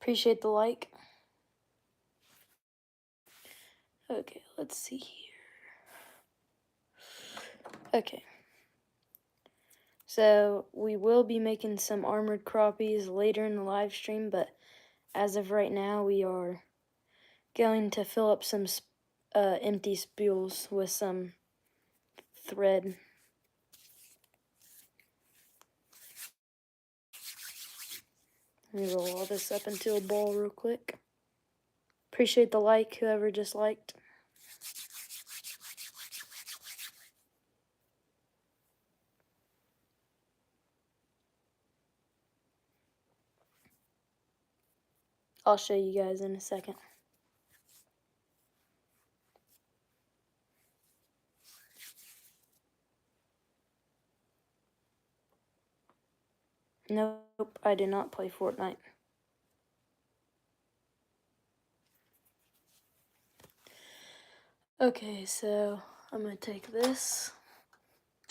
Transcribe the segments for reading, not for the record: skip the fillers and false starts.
Appreciate the like. Okay, let's see here. Okay. So we will be making some armored crappies later in the live stream, but as of right now, we are going to fill up some empty spools with some thread. Let me roll all this up into a ball real quick. Appreciate the like, whoever just liked. I'll show you guys in a second. Nope, I did not play Fortnite. Okay, so I'm gonna take this.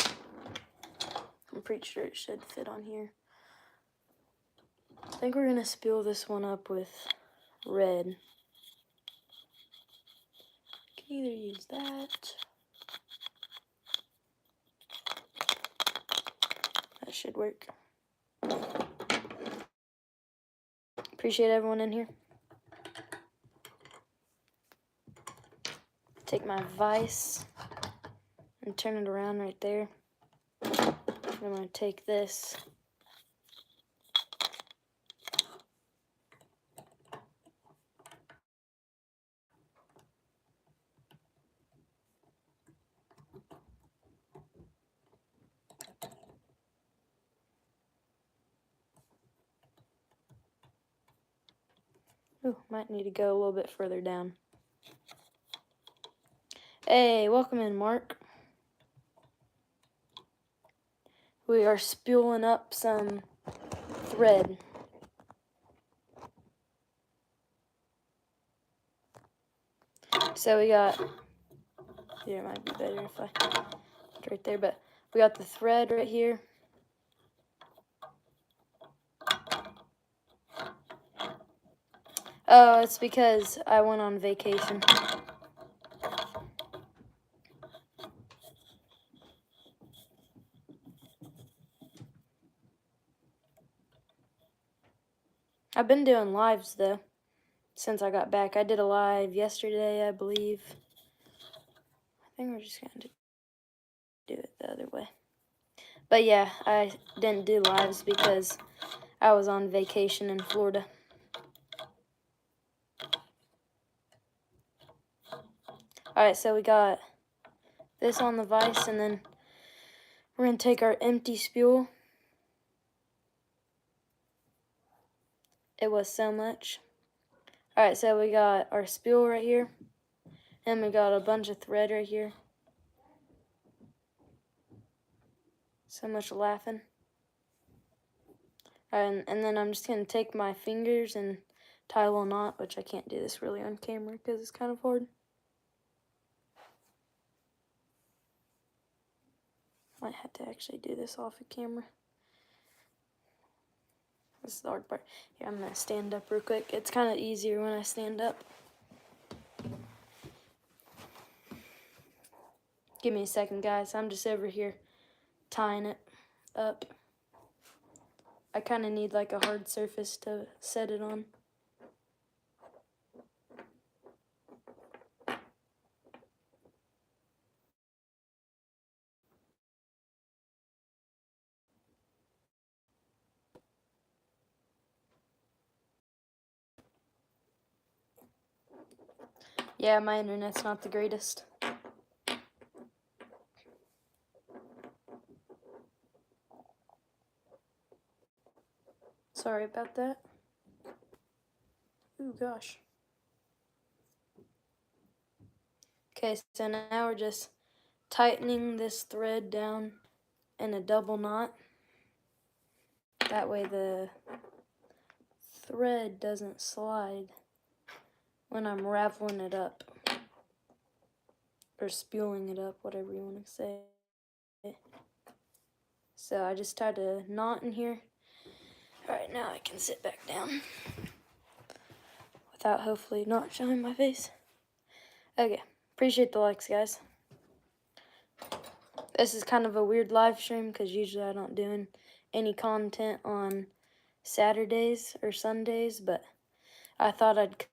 I'm pretty sure it should fit on here. I think we're gonna spool this one up with red. Can either use that. That should work. Appreciate everyone in here. Take my vise and turn it around right there. I'm gonna take this. Ooh, might need to go a little bit further down. Hey, welcome in, Mark. We are spooling up some thread. So we got, here it might be better if I, it's right there, but we got the thread right here. Oh, it's because I went on vacation. I've been doing lives though, since I got back. I did a live yesterday, I believe. I think we're just going to do it the other way. But yeah, I didn't do lives because I was on vacation in Florida. Alright, so we got this on the vise, and then we're going to take our empty spool. It was so much. Alright, so we got our spool right here, and we got a bunch of thread right here. So much laughing. And then I'm just going to take my fingers and tie a little knot, which I can't do this really on camera because it's kind of hard. Might have to actually do this off of camera. This is the hard part. Here, I'm going to stand up real quick. It's kind of easier when I stand up. Give me a second, guys. I'm just over here tying it up. I kind of need like a hard surface to set it on. Yeah, my internet's not the greatest. Sorry about that. Ooh, gosh. Okay, so now we're just tightening this thread down in a double knot. That way the thread doesn't slide when I'm raveling it up. Or spooling it up, whatever you want to say. So I just tied a knot in here. Alright, now I can sit back down. without hopefully not showing my face. Okay, appreciate the likes, guys. This is kind of a weird live stream because usually I don't do any content on Saturdays or Sundays, but I thought I'd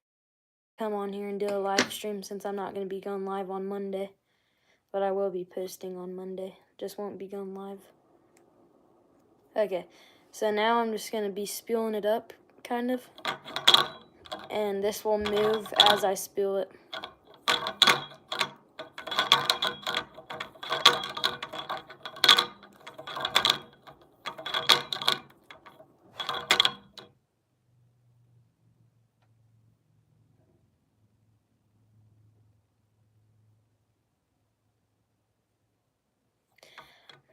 come on here and do a live stream since I'm not going to be going live on Monday. But I will be posting on Monday, just won't be going live. Okay, so now I'm just going to be spooling it up, kind of. And this will move as I spool it.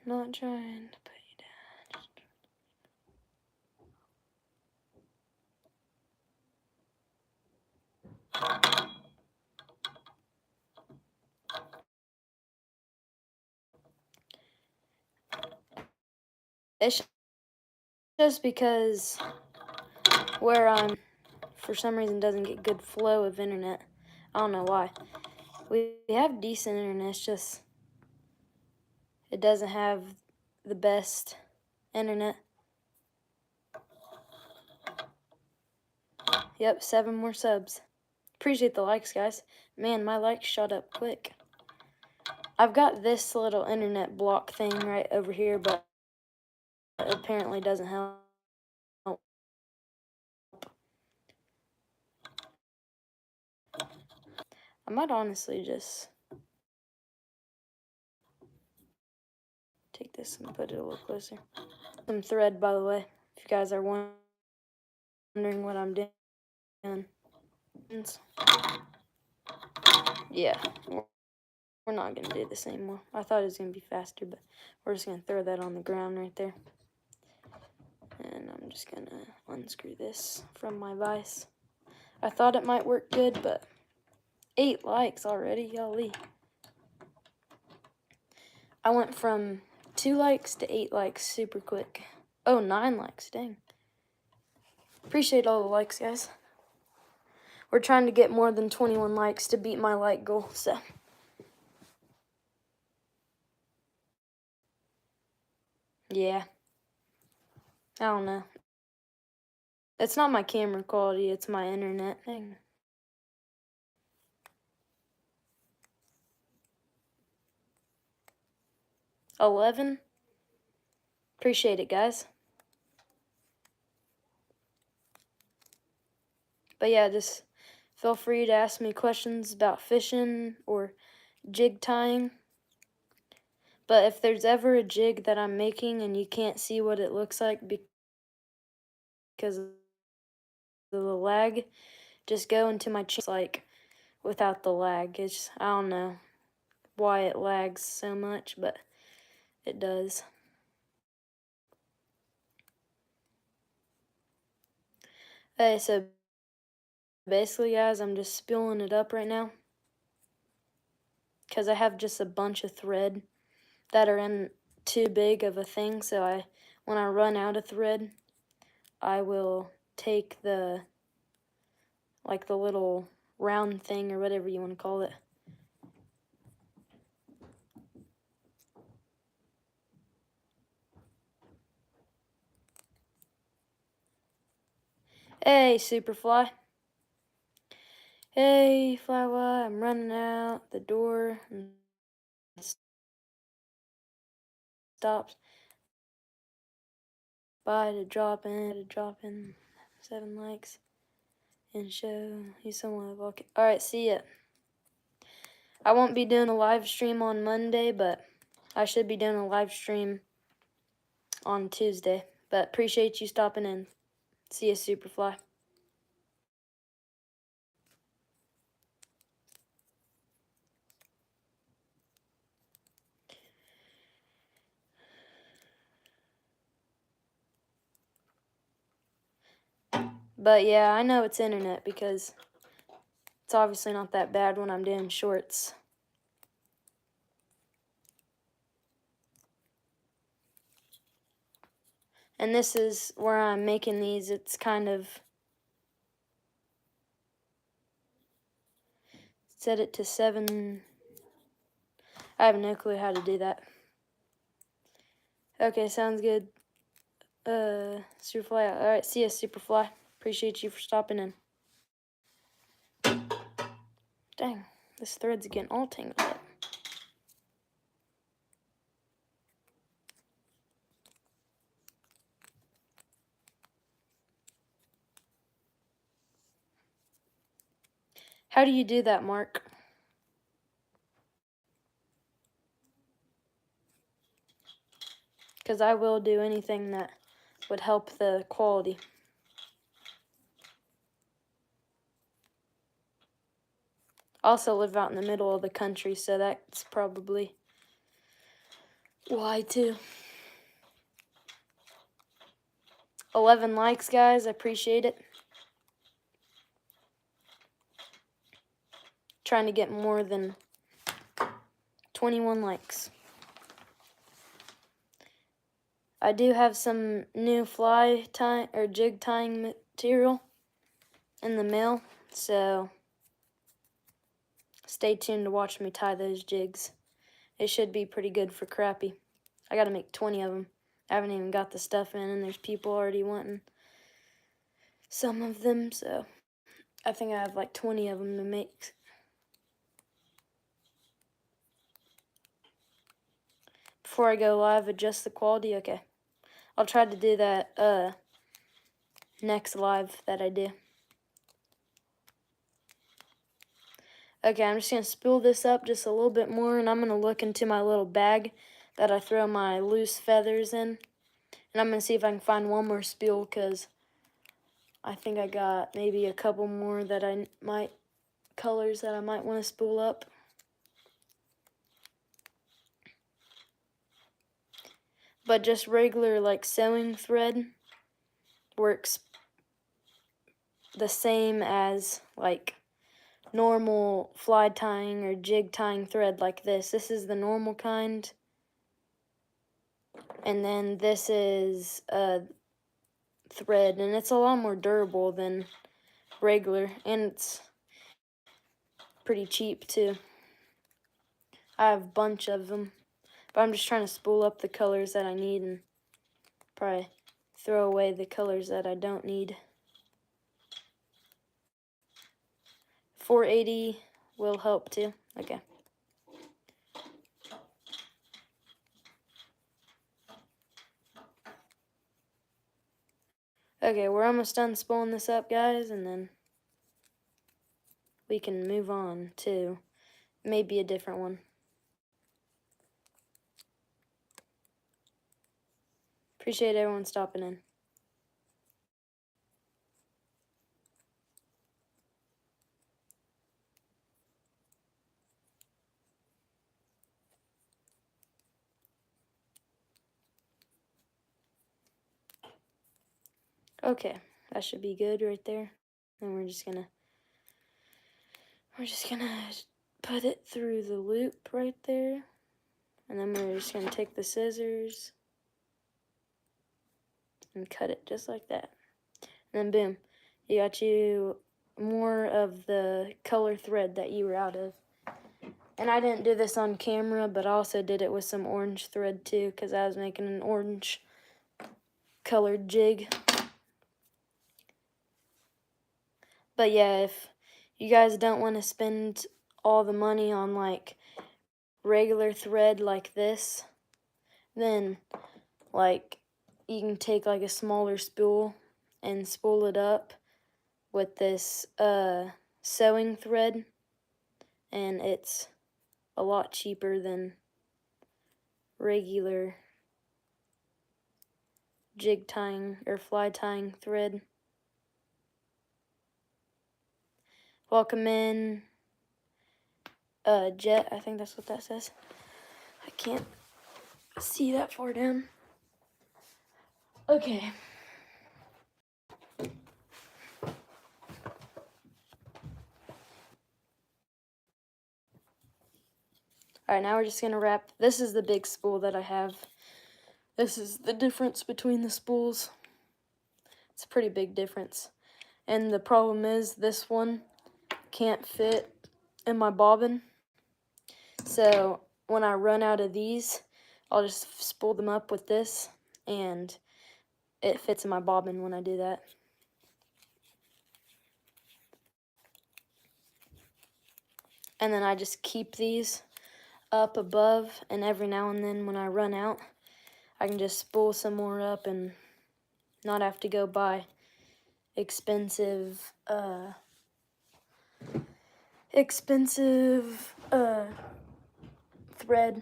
Not trying to put you down. It's just because where I'm, for some reason, doesn't get good flow of internet. I don't know why. We have decent internet, it's just it doesn't have the best internet. Yep, 7 more subs. Appreciate the likes, guys. Man, my likes shot up quick. I've got this little internet block thing right over here, but it apparently doesn't help. I might honestly just take this and put it a little closer. Some thread, by the way, if you guys are wondering what I'm doing. Yeah, we're not going to do this anymore. I thought it was going to be faster, but we're just going to throw that on the ground right there. And I'm just going to unscrew this from my vise. I thought it might work good, but 8 likes already, golly. I went from 2 likes to 8 likes super quick. Oh, 9 likes, dang. Appreciate all the likes, guys. We're trying to get more than 21 likes to beat my like goal, so. Yeah. I don't know. It's not my camera quality, it's my internet thing. $11. Appreciate it, guys. But yeah, just feel free to ask me questions about fishing or jig tying. But if there's ever a jig that I'm making and you can't see what it looks like because of the lag, just go into my channel, like, without the lag. It's, I don't know why it lags so much, but it does. Okay, so basically, guys, I'm just spooling it up right now because I have just a bunch of thread that are in too big of a thing, so when I run out of thread, I will take the little round thing or whatever you want to call it. Hey, Superfly. Hey, Flywi, I'm running out the door and stops by to drop in 7 likes and show you someone of okay. Alright, see ya. I won't be doing a live stream on Monday, but I should be doing a live stream on Tuesday. But appreciate you stopping in. See ya, Superfly. But yeah, I know it's internet because it's obviously not that bad when I'm doing shorts. And this is where I'm making these. It's kind of Set it to 7. I have no clue how to do that. Okay, sounds good. Superfly. Alright, see ya, Superfly. Appreciate you for stopping in. Dang, this thread's getting all tangled up. How do you do that, Mark? Because I will do anything that would help the quality. I also live out in the middle of the country, so that's probably why too. 11 likes, guys. I appreciate it. Trying to get more than 21 likes. I do have some new fly tying or jig tying material in the mail, so stay tuned to watch me tie those jigs. It should be pretty good for crappie. I gotta make 20 of them. I haven't even got the stuff in, and there's people already wanting some of them, so I think I have like 20 of them to make. Before I go live, adjust the quality. Okay, I'll try to do that next live that I do. Okay, I'm just going to spool this up just a little bit more, and I'm going to look into my little bag that I throw my loose feathers in. And I'm going to see if I can find one more spool, because I think I got maybe a couple more that colors that I might want to spool up. But just regular like sewing thread works the same as like normal fly tying or jig tying thread like this. This is the normal kind, and then this is thread, and it's a lot more durable than regular, and it's pretty cheap too. I have a bunch of them, but I'm just trying to spool up the colors that I need and probably throw away the colors that I don't need. 480 will help too. Okay. Okay, we're almost done spooling this up, guys, and then we can move on to maybe a different one. Appreciate everyone stopping in. Okay, that should be good right there. And we're just gonna put it through the loop right there. And then we're just gonna take the scissors and cut it just like that. And then boom, you got you more of the color thread that you were out of. And I didn't do this on camera, but I also did it with some orange thread too, because I was making an orange colored jig. But yeah, if you guys don't want to spend all the money on like regular thread like this, then like you can take like a smaller spool and spool it up with this sewing thread, and it's a lot cheaper than regular jig tying or fly tying thread. Welcome in, Jet, I think that's what that says. I can't see that far down. Okay. Alright, now we're just going to wrap. This is the big spool that I have. This is the difference between the spools. It's a pretty big difference. And the problem is this one can't fit in my bobbin. So when I run out of these, I'll just spool them up with this, and it fits in my bobbin when I do that. And then I just keep these up above, and every now and then when I run out, I can just spool some more up and not have to go buy expensive thread.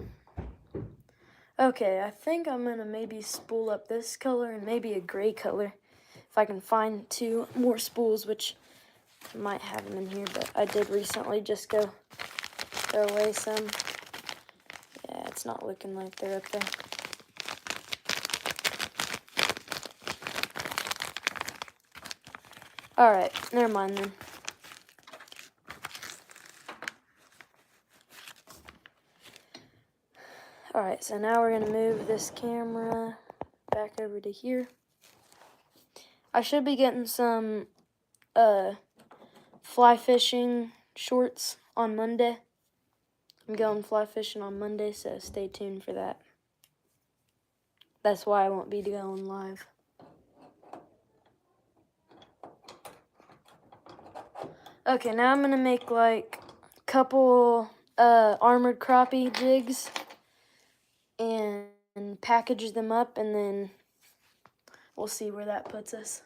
Okay, I think I'm gonna maybe spool up this color and maybe a gray color if I can find 2 more spools, which I might have them in here, but I did recently just go throw away some. Yeah, it's not looking like they're up there. Alright, never mind then. Alright, so now we're going to move this camera back over to here. I should be getting some fly fishing shorts on Monday. I'm going fly fishing on Monday, so stay tuned for that. That's why I won't be going live. Okay, now I'm going to make like a couple armored crappie jigs and package them up, and then we'll see where that puts us.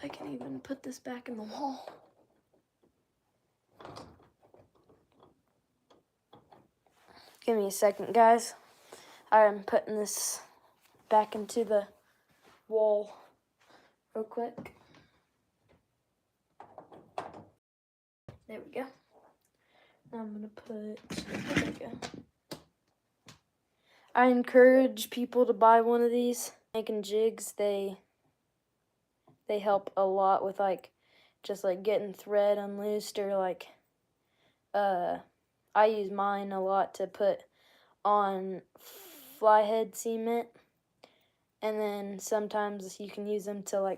I can even put this back in the wall. Give me a second, guys. I'm putting this back into the wall real quick. There we go. I'm gonna there we go. I encourage people to buy one of these. Making jigs, they help a lot with just getting thread unloosed, or I use mine a lot to put on fly head cement, and then sometimes you can use them to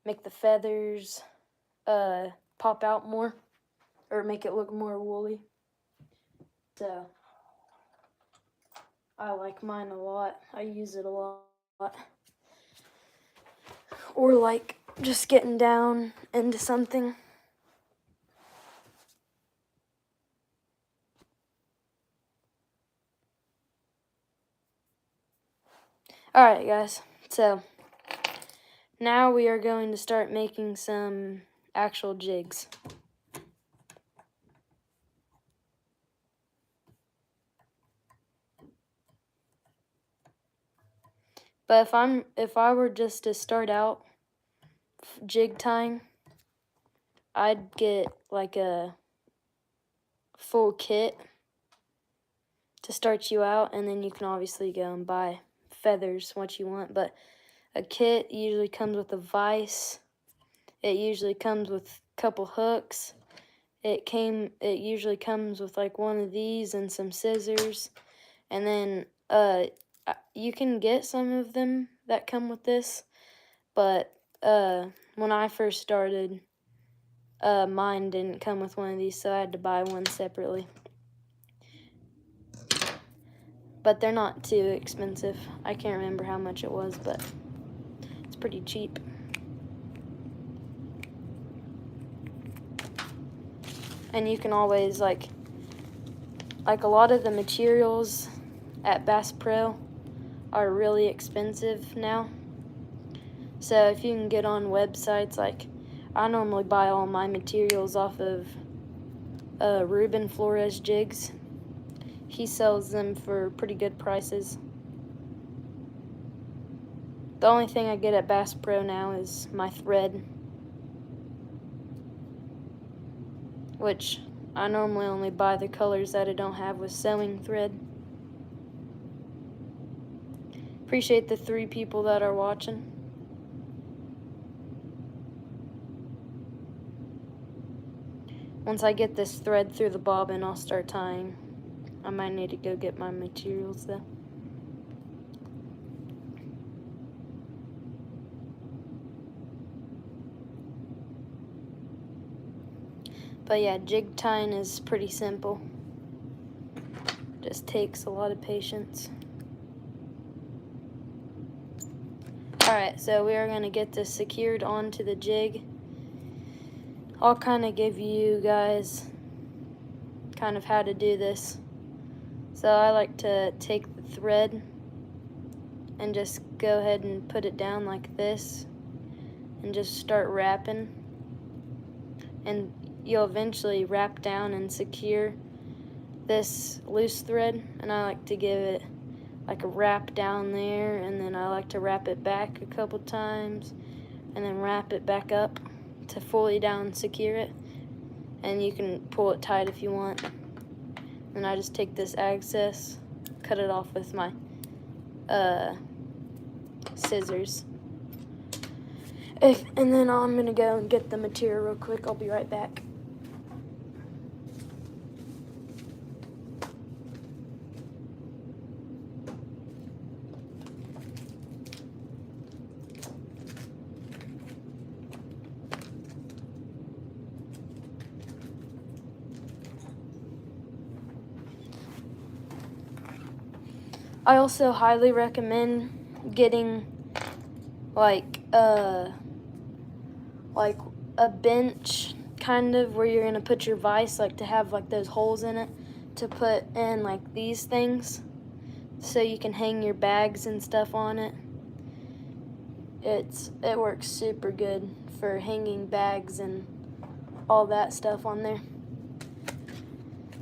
make the feathers pop out more, or make it look more woolly. So I like mine a lot. I use it a lot. Or just getting down into something. Alright guys, so now we are going to start making some actual jigs. But if I were just to start out jig tying, I'd get a full kit to start you out, and then you can obviously go and buy feathers what you want. But a kit usually comes with a vise. It usually comes with a couple hooks. It usually comes with one of these and some scissors, and then you can get some of them that come with this, but when I first started, mine didn't come with one of these, so I had to buy one separately. But they're not too expensive. I can't remember how much it was, but it's pretty cheap. And you can always a lot of the materials at Bass Pro are really expensive now. So if you can get on websites, I normally buy all my materials off of Ruben Flores Jigs. He sells them for pretty good prices. The only thing I get at Bass Pro now is my thread, which I normally only buy the colors that I don't have with sewing thread. Appreciate the 3 people that are watching. Once I get this thread through the bobbin, I'll start tying. I might need to go get my materials though. But yeah, jig tying is pretty simple. Just takes a lot of patience. Alright, so we are going to get this secured onto the jig. I'll kind of give you guys kind of how to do this. So I like to take the thread and just go ahead and put it down like this and just start wrapping. And you'll eventually wrap down and secure this loose thread, and I like to give it like a wrap down there, and then I like to wrap it back a couple times and then wrap it back up to fully down secure it, and you can pull it tight if you want. And I just take this excess, cut it off with my scissors. And then I'm gonna go and get the material real quick. I'll be right back. I also highly recommend getting like a bench kind of where you're gonna put your vise, like to have like those holes in it to put in like these things so you can hang your bags and stuff on it. It works super good for hanging bags and all that stuff on there.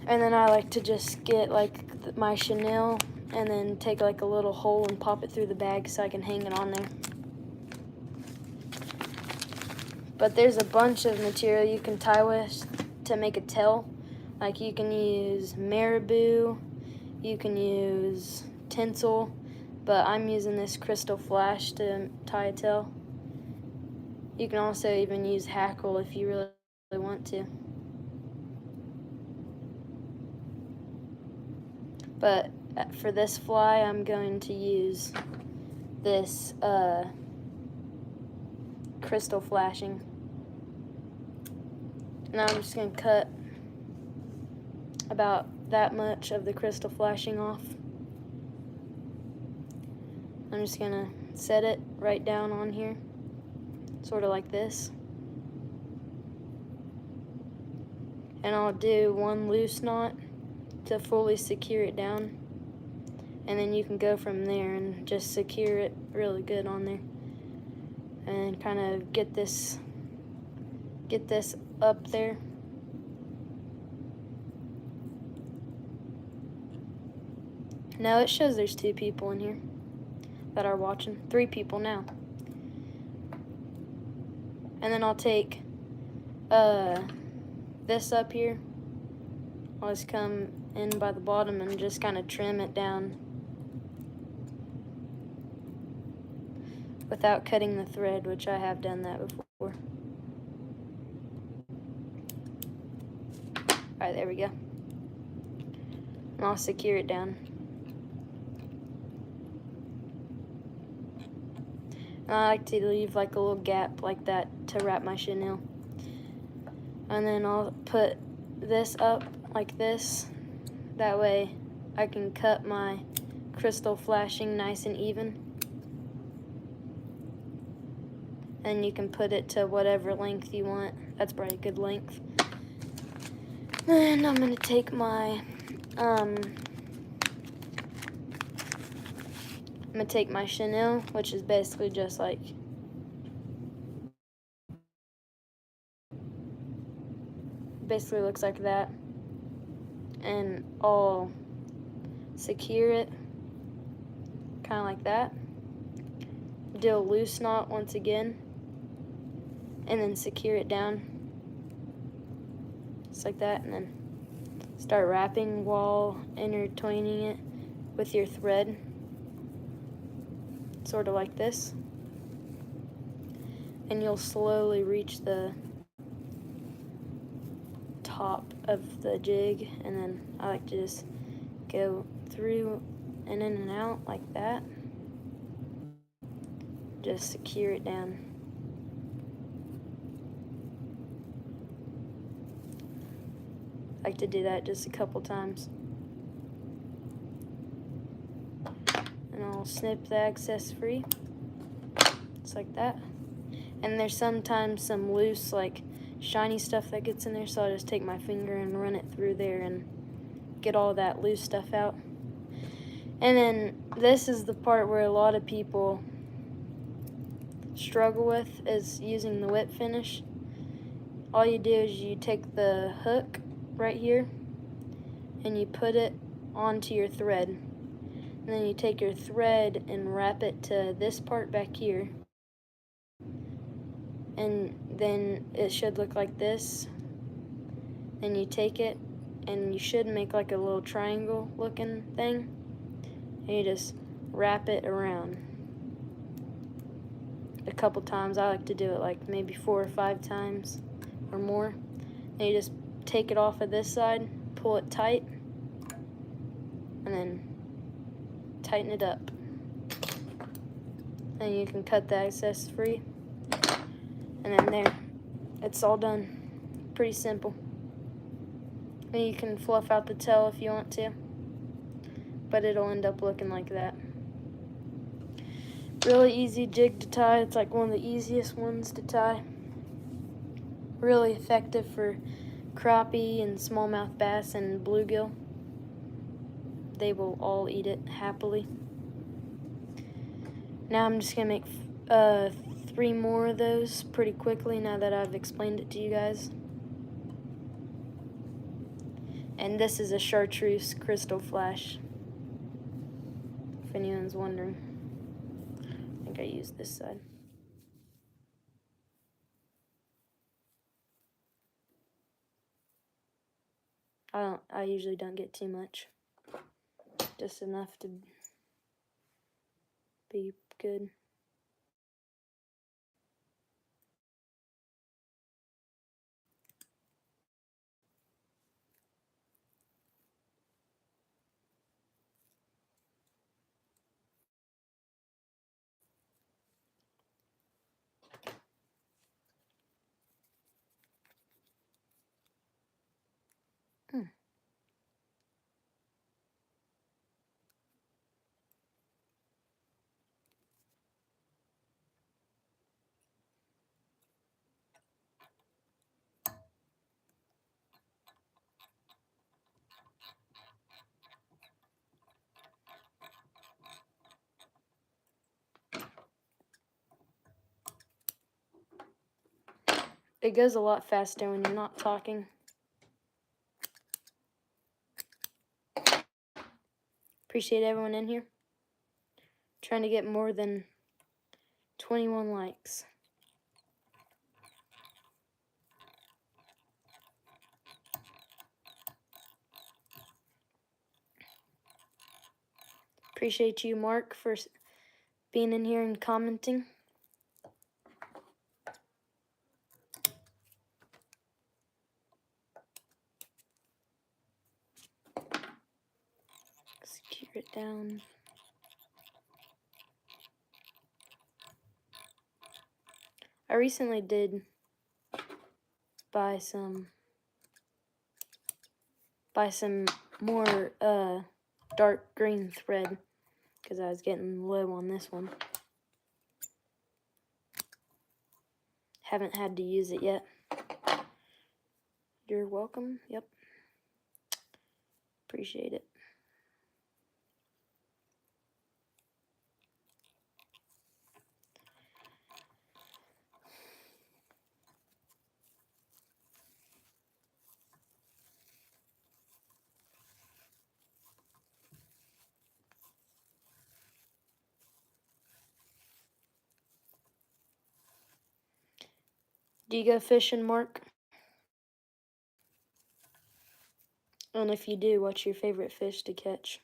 And then I like to just get like my chenille and then take like a little hole and pop it through the bag so I can hang it on there. But there's a bunch of material you can tie with to make a tail. Like you can use marabou, you can use tinsel, but I'm using this crystal flash to tie a tail. You can also even use hackle if you really want to. But for this fly, I'm going to use this crystal flashing. Now I'm just going to cut about that much of the crystal flashing off. I'm just going to set it right down on here, sort of like this. And I'll do one loose knot to fully secure it down. And then you can go from there and just secure it really good on there. And kind of get this up there. Now it shows there's 2 people in here that are watching. 3 people now. And then I'll take this up here. I'll just come in by the bottom and just kind of trim it down without cutting the thread, which I have done that before. Alright, there we go. And I'll secure it down. And I like to leave like a little gap like that to wrap my chenille. And then I'll put this up like this. That way I can cut my crystal flashing nice and even. And you can put it to whatever length you want. That's probably a good length. And I'm gonna take my chenille, which is basically just like looks like that, and I'll secure it kind of like that. Do a loose knot once again, and then secure it down just like that, and then start wrapping while intertwining it with your thread, sort of like this. And you'll slowly reach the top of the jig, and then I like to just go through and in and out like that. Just secure it down. I like to do that just a couple times. And I'll snip the excess free, just like that. And there's sometimes some loose, like, shiny stuff that gets in there, so I'll just take my finger and run it through there and get all that loose stuff out. And then this is the part where a lot of people struggle with, is using the whip finish. All you do is you take the hook right here and you put it onto your thread. And then you take your thread and wrap it to this part back here. And then it should look like this. Then you take it and you should make like a little triangle looking thing. And you just wrap it around a couple times. I like to do it like maybe 4 or 5 times or more. And you just take it off of this side, pull it tight, and then tighten it up. And you can cut the excess free. And then there, it's all done. Pretty simple. And you can fluff out the tail if you want to, but it'll end up looking like that. Really easy jig to tie. It's like one of the easiest ones to tie. Really effective for crappie and smallmouth bass and bluegill. They will all eat it happily. Now I'm just gonna make 3 more of those pretty quickly now that I've explained it to you guys. And this is a chartreuse crystal flash, if anyone's wondering. I think I used this side. I usually don't get too much. Just enough to be good. It goes a lot faster when you're not talking. Appreciate everyone in here. Trying to get more than 21 likes. Appreciate you, Mark, for being in here and commenting. Secure it down. I recently did buy some more dark green thread because I was getting low on this one. Haven't had to use it yet. You're welcome. Yep. Appreciate it. Do you go fishing, Mark? And if you do, what's your favorite fish to catch?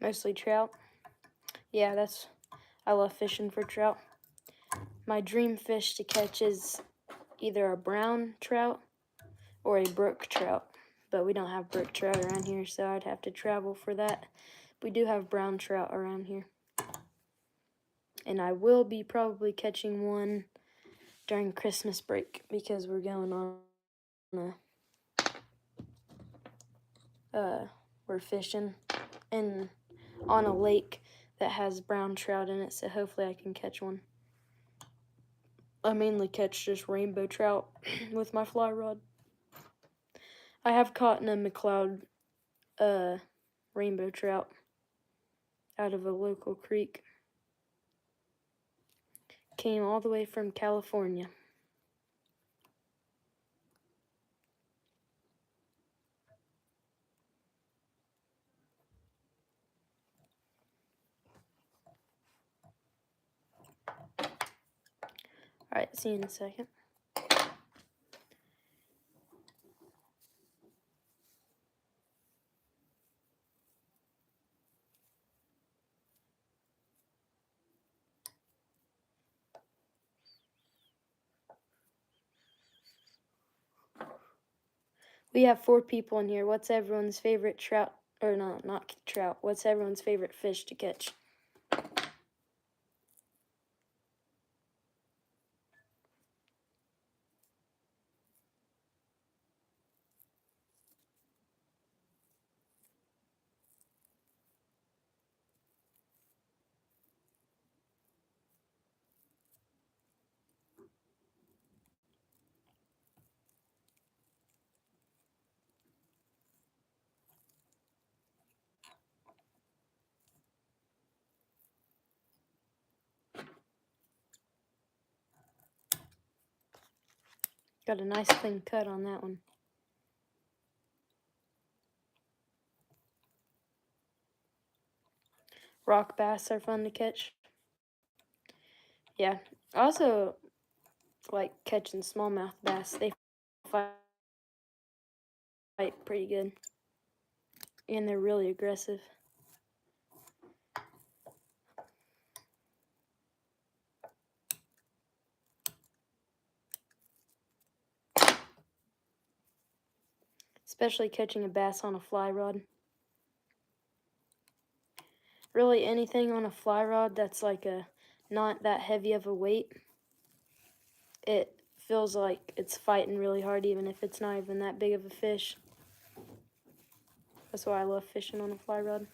Mostly trout. Yeah, I love fishing for trout. My dream fish to catch is either a brown trout or a brook trout. But we don't have brook trout around here, so I'd have to travel for that. We do have brown trout around here. And I will be probably catching one during Christmas break because we're going on we're fishing on a lake that has brown trout in it, so hopefully I can catch one. I mainly catch just rainbow trout with my fly rod. I have caught in a McLeod rainbow trout out of a local creek. Came all the way from California. Alright, see you in a second. We have 4 people in here. What's everyone's favorite trout? Or no, not trout. What's everyone's favorite fish to catch? Got a nice clean cut on that one. Rock bass are fun to catch. Yeah, I also like catching smallmouth bass. They fight pretty good. And they're really aggressive. Especially catching a bass on a fly rod. Really anything on a fly rod that's like not that heavy of a weight, it feels like it's fighting really hard even if it's not even that big of a fish. That's why I love fishing on a fly rod.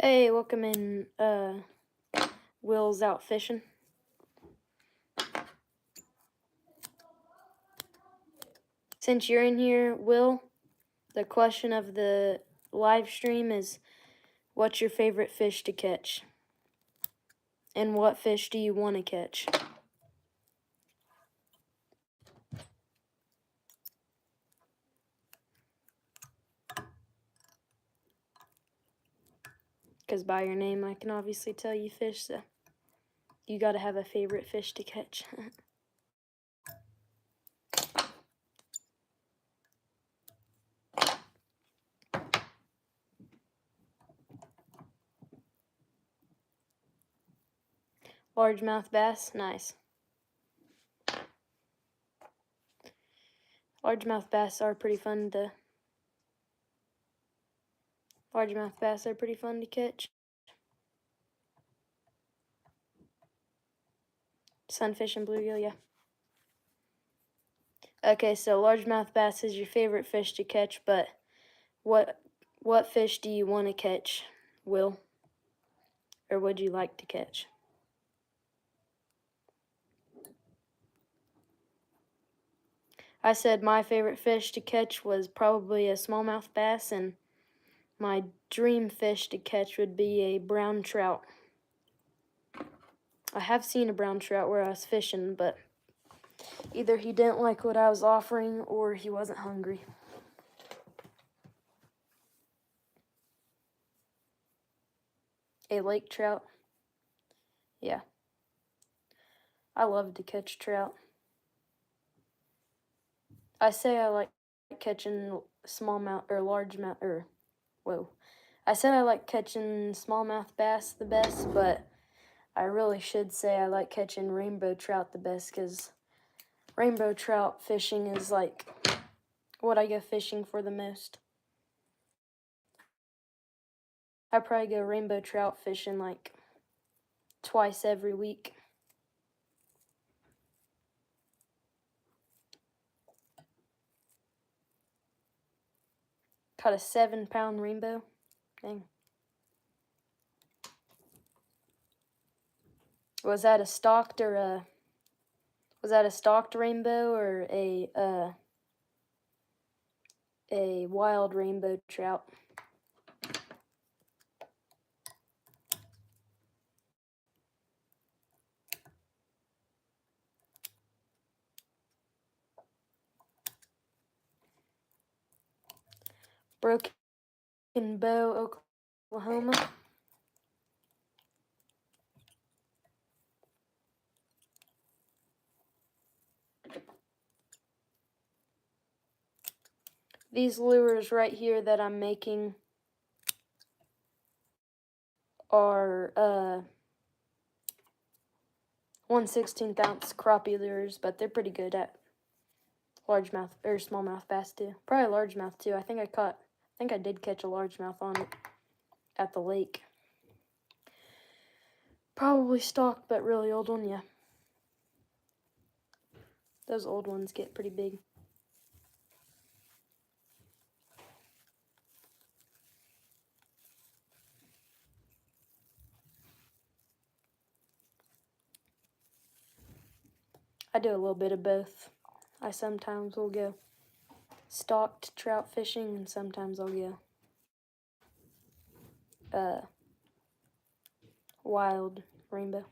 Hey, welcome in, Will's out fishing. Since you're in here, Will, the question of the live stream is, what's your favorite fish to catch? And what fish do you want to catch? Because by your name, I can obviously tell you fish, so you gotta have a favorite fish to catch. Largemouth bass, nice. Largemouth bass are pretty fun to catch. Sunfish and bluegill, yeah. Okay, so largemouth bass is your favorite fish to catch, but what fish do you want to catch, Will? Or would you like to catch? I said my favorite fish to catch was probably a smallmouth bass, and my dream fish to catch would be a brown trout. I have seen a brown trout where I was fishing, but either he didn't like what I was offering or he wasn't hungry. A lake trout? Yeah. I love to catch trout. I say I like catching smallmouth or largemouth or whoa. I said I like catching smallmouth bass the best, but I really should say I like catching rainbow trout the best, because rainbow trout fishing is like what I go fishing for the most. I probably go rainbow trout fishing like twice every week. Caught a 7-pound rainbow. Dang. Was that a stalked rainbow or a wild rainbow trout? Broken Bow, Oklahoma. These lures right here that I'm making are 1/16 ounce crappie lures, but they're pretty good at largemouth or smallmouth bass too. Probably largemouth too. I think I did catch a largemouth on it at the lake. Probably stocked, but really old one, yeah. Those old ones get pretty big. I do a little bit of both. I sometimes will go stocked trout fishing, and sometimes I'll go wild rainbow.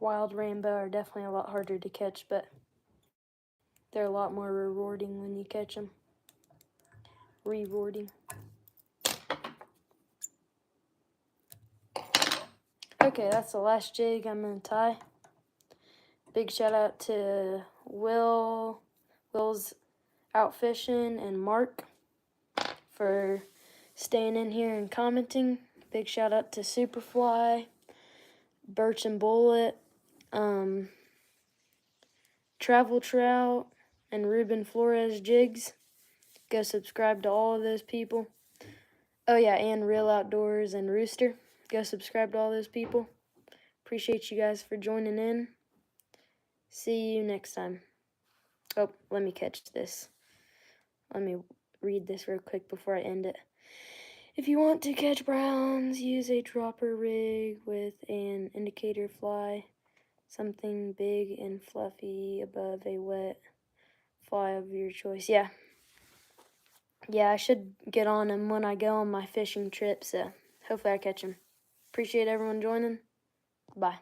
Wild rainbow are definitely a lot harder to catch, but they're a lot more rewarding when you catch them. Rewarding. Okay, that's the last jig I'm going to tie. Big shout out to Will's out fishing, and Mark for staying in here and commenting. Big shout out to Superfly, Birch and Bullet, Travel Trout, and Ruben Flores Jigs. Go subscribe to all of those people. Oh yeah, and Real Outdoors and Rooster. Go subscribe to all those people. Appreciate you guys for joining in. See you next time. Oh, let me catch this. Let me read this real quick before I end it. If you want to catch browns, use a dropper rig with an indicator fly. Something big and fluffy above a wet fly of your choice. Yeah, I should get on them when I go on my fishing trip, so hopefully I catch them. Appreciate everyone joining. Bye.